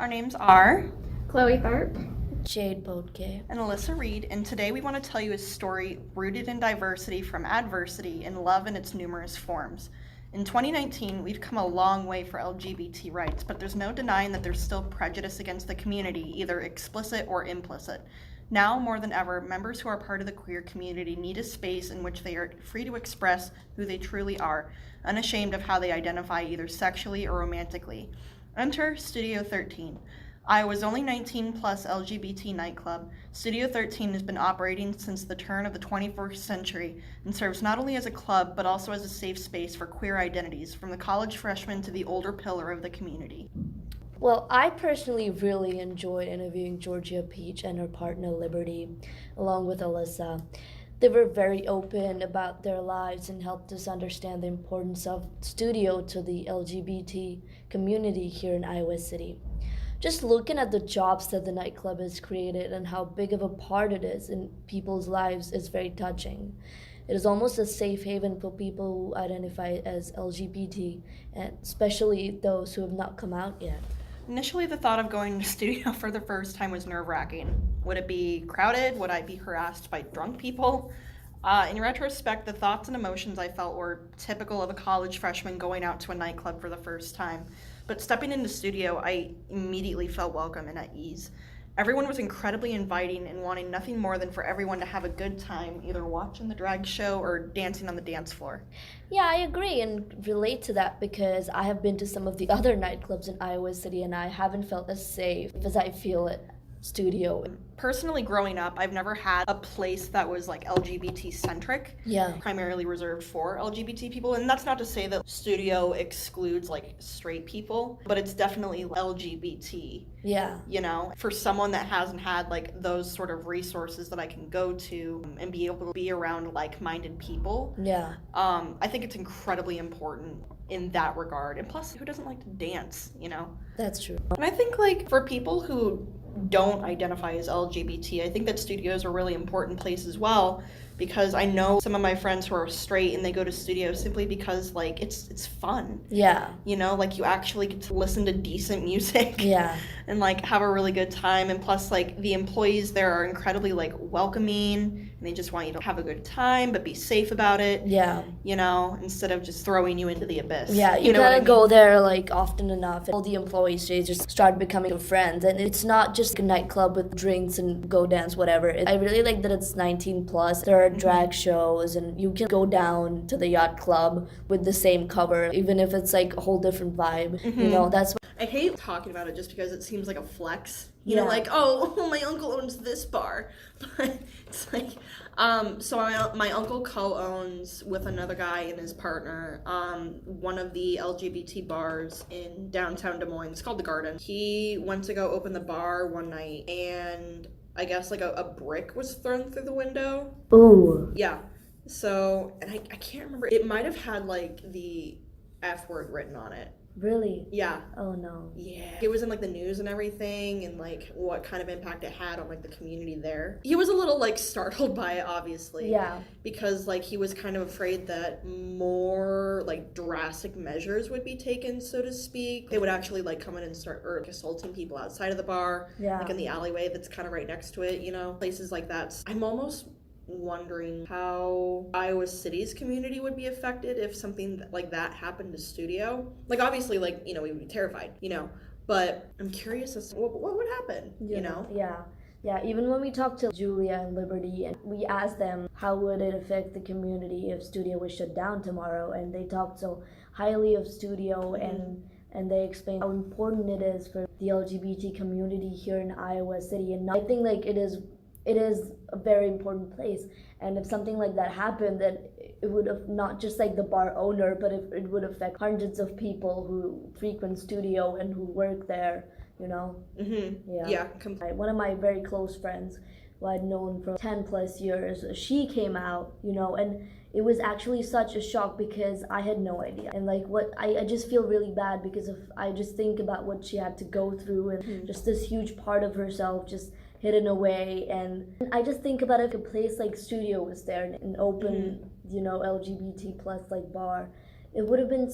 Our names are Chloe Tharp. Jade Bodke. and Alyssa Reed, and today we want to tell you a story rooted in diversity from adversity and love in its numerous forms. In 2019, we've come a long way for LGBT rights, but there's no denying that there's still prejudice against the community, either explicit or implicit. Now, more than ever, members who are part of the queer community need a space in which they are free to express who they truly are, unashamed of how they identify either sexually or romantically. Enter Studio 13. Iowa's only 19 plus LGBT nightclub, Studio 13 has been operating since the turn of the 21st century and serves not only as a club but also as a safe space for queer identities, from the college freshman to the older pillar of the community. Well, I personally really enjoyed interviewing Georgia Peach and her partner Liberty, along with Alyssa. They were very open about their lives and helped us understand the importance of studio to the LGBT community here in Iowa City. Just looking at the jobs that the nightclub has created and how big of a part it is in people's lives is very touching. It is almost a safe haven for people who identify as LGBT, and especially those who have not come out yet. Initially, the thought of going to studio for the first time was nerve-wracking. Would it be crowded? Would I be harassed by drunk people? In retrospect, the thoughts and emotions I felt were typical of a college freshman going out to a nightclub for the first time. But stepping into studio, I immediately felt welcome and at ease. Everyone was incredibly inviting and wanting nothing more than for everyone to have a good time, either watching the drag show or dancing on the dance floor. Yeah, I agree and relate to that because I have been to some of the other nightclubs in Iowa City and I haven't felt as safe as I feel at studio. Personally, growing up, I've never had a place that was like LGBT centric, Yeah. primarily reserved for LGBT people. And that's not to say that studio excludes like straight people, but it's definitely LGBT. Yeah. You know, for someone that hasn't had like those sort of resources that I can go to and be able to be around like-minded people, Yeah. I think it's incredibly important in that regard. And plus, who doesn't like to dance, you know? That's true. And I think like for people who don't identify as LGBT, I think that studios are a really important place as well, because I know some of my friends who are straight and they go to studios simply because like it's fun. Yeah. You know, like you actually get to listen to decent music. Yeah. And like have a really good time, and plus like the employees there are incredibly like welcoming and they just want you to have a good time but be safe about it. Yeah. You know, instead of just throwing you into the abyss. Yeah, you know what gotta I mean? go there like often enough. All the employees, they just start becoming your friends. And it's not just a nightclub with drinks and go dance, whatever. I really like that it's 19 plus. There are drag shows and you can go down to the yacht club with the same cover, even if it's like a whole different vibe. You know, that's I hate talking about it just because it seems like a flex. You know, Yeah. like, oh, my uncle owns this bar. But it's like, so my uncle co-owns with another guy and his partner one of the LGBT bars in downtown Des Moines. It's called The Garden. He went to go open the bar one night and I guess like a brick was thrown through the window. ooh. Yeah. So, and I can't remember. It might have had like the F word written on it. Really? Yeah. Oh no. Yeah. It was in like the news and everything and like what kind of impact it had on like the community there. He was a little like startled by it, obviously. Yeah. Because like he was kind of afraid that more like drastic measures would be taken, so to speak. They would actually like come in and start assaulting people outside of the bar. Yeah. Like in the alleyway that's kind of right next to it, you know? Places like that. I'm almost wondering how Iowa City's community would be affected if something like that happened to studio. Like obviously, like, you know, we would be terrified, you know, but I'm curious as to what would happen, you know? Yeah. Yeah, even when we talked to Julia and Liberty and we asked them how would it affect the community if studio was shut down tomorrow, and they talked so highly of studio and they explained how important it is for the LGBT community here in Iowa City. And I think like it is a very important place, and if something like that happened, then it would have not just like the bar owner, but it would affect hundreds of people who frequent studio and who work there, you know. Yeah, One of my very close friends who I'd known for 10 plus years, she came out, you know, and it was actually such a shock because I had no idea. And like I just feel really bad because I just think about what she had to go through and just this huge part of herself just hidden away. And I just think about if a place like studio was there, an open, you know, LGBT plus like bar, it would have been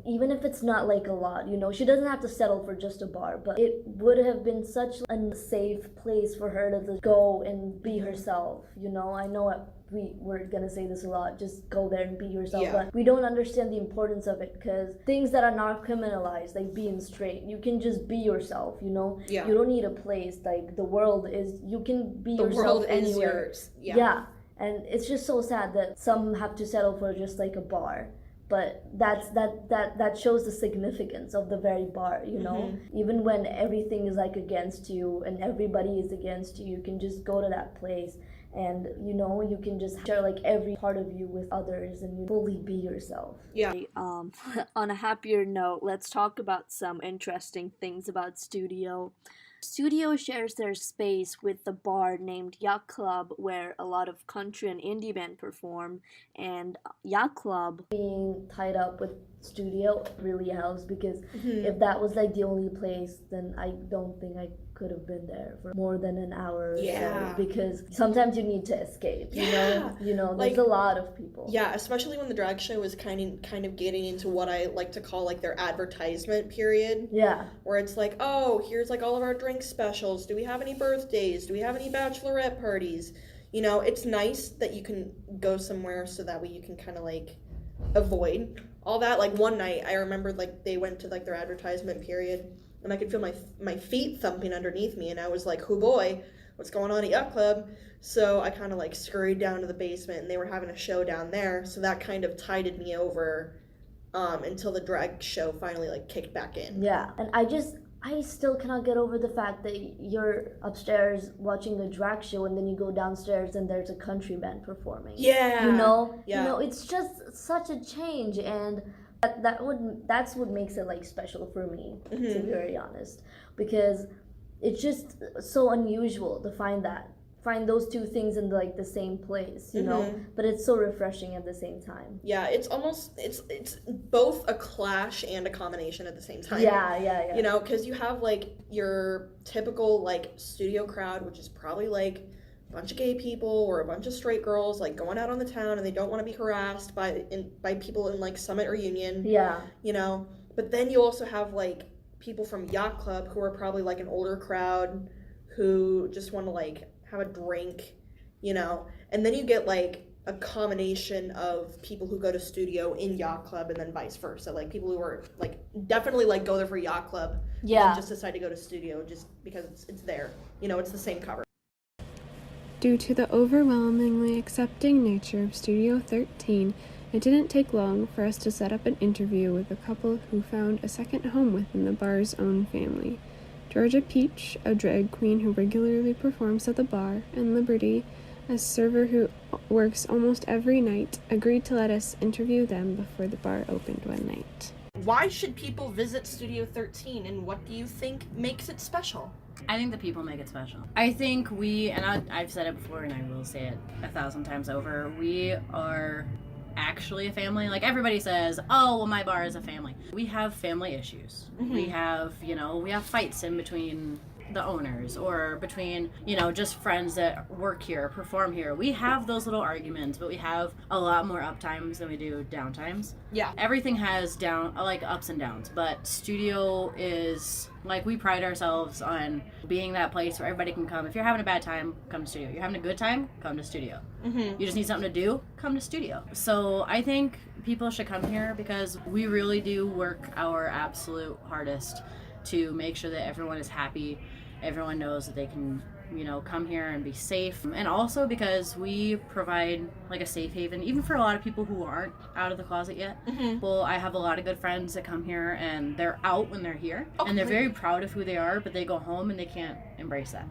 even if it's not like a lot, you know, she doesn't have to settle for just a bar, but it would have been such a safe place for her to just go and be herself, you know. I know we're gonna say this a lot, just go there and be yourself, Yeah. but we don't understand the importance of it, because things that are not criminalized, like being straight, you can just be yourself, you know. Yeah. You don't need a place, like the world is, you can be The yourself world anywhere. is yours. Yeah. And it's just so sad that some have to settle for just like a bar, but that shows the significance of the very bar, you know. Even when everything is like against you and everybody is against you, you can just go to that place, and you know, you can just share like every part of you with others and you fully be yourself. Yeah. On a happier note, let's talk about some interesting things about Studio. Studio shares their space with the bar named Yacht Club, where a lot of country and indie band perform. And Yacht Club being tied up with Studio really helps, because if that was like the only place, then I don't think I could have been there for more than an hour or Yeah. so, because sometimes you need to escape. Yeah. You know, Like, there's a lot of people. Yeah, especially when the drag show is kind of getting into what I like to call like their advertisement period. Yeah. Where it's like, oh, here's like all of our drink specials. Do we have any birthdays? Do we have any bachelorette parties? You know, it's nice that you can go somewhere so that way you can kind of like avoid all that. Like one night, I remember like they went to like their advertisement period, and I could feel my feet thumping underneath me, and I was like, oh boy, what's going on at Yacht Club? So I kind of like scurried down to the basement, and they were having a show down there, so that kind of tided me over until the drag show finally like kicked back in. Yeah, and I still cannot get over the fact that you're upstairs watching a drag show and then you go downstairs and there's a country band performing. Yeah. You know? Yeah. You know, it's just such a change, and that's what makes it like special for me, to be very honest, because it's just so unusual to find those two things in like the same place, you know, but it's so refreshing at the same time. Yeah, it's both a clash and a combination at the same time. Yeah. You know, because you have like your typical like studio crowd, which is probably like a bunch of gay people or a bunch of straight girls like going out on the town, and they don't want to be harassed by people in like Summit or Union. Yeah. You know, but then you also have like people from Yacht Club who are probably like an older crowd who just want to like have a drink, you know, and then you get like a combination of people who go to studio in Yacht Club and then vice versa, like people who are like definitely like go there for Yacht Club, and just decide to go to studio just because it's there, you know, it's the same cover. Due to the overwhelmingly accepting nature of Studio 13, it didn't take long for us to set up an interview with a couple who found a second home within the bar's own family. Georgia Peach, a drag queen who regularly performs at the bar, and Liberty, a server who works almost every night, agreed to let us interview them before the bar opened one night. Why should people visit Studio 13, and what do you think makes it special? I think the people make it special. I think I've said it before and I will say it 1,000 times over, we are actually a family. Like everybody says, oh, well, my bar is a family. We have family issues. We have fights in between the owners or between, just friends that work here, perform here. We have those little arguments, but we have a lot more up times than we do down times. Yeah. Everything has ups and downs, but studio is we pride ourselves on being that place where everybody can come. If you're having a bad time, come to studio. You're having a good time, come to studio. You just need something to do, come to studio. So I think people should come here because we really do work our absolute hardest to make sure that everyone is happy. Everyone knows that they can, come here and be safe. And also because we provide a safe haven, even for a lot of people who aren't out of the closet yet. Well, I have a lot of good friends that come here and they're out when they're here. And they're very proud of who they are, but they go home and they can't embrace that.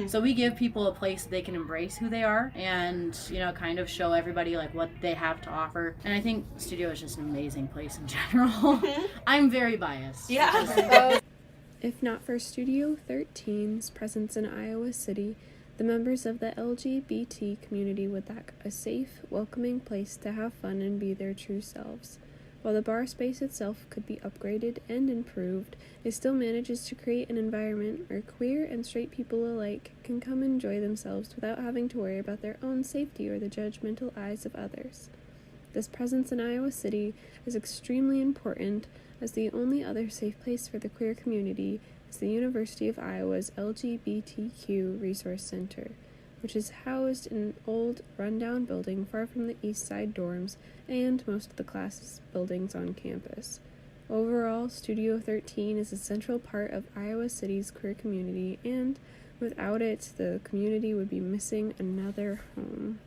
So we give people a place that they can embrace who they are and, kind of show everybody what they have to offer. And I think studio is just an amazing place in general. I'm very biased. Yeah. If not for Studio 13's presence in Iowa City, the members of the LGBT community would lack a safe, welcoming place to have fun and be their true selves. While the bar space itself could be upgraded and improved, it still manages to create an environment where queer and straight people alike can come enjoy themselves without having to worry about their own safety or the judgmental eyes of others. This presence in Iowa City is extremely important, as the only other safe place for the queer community is the University of Iowa's LGBTQ Resource Center, which is housed in an old, rundown building far from the East Side dorms and most of the class buildings on campus. Overall, Studio 13 is a central part of Iowa City's queer community, and without it, the community would be missing another home.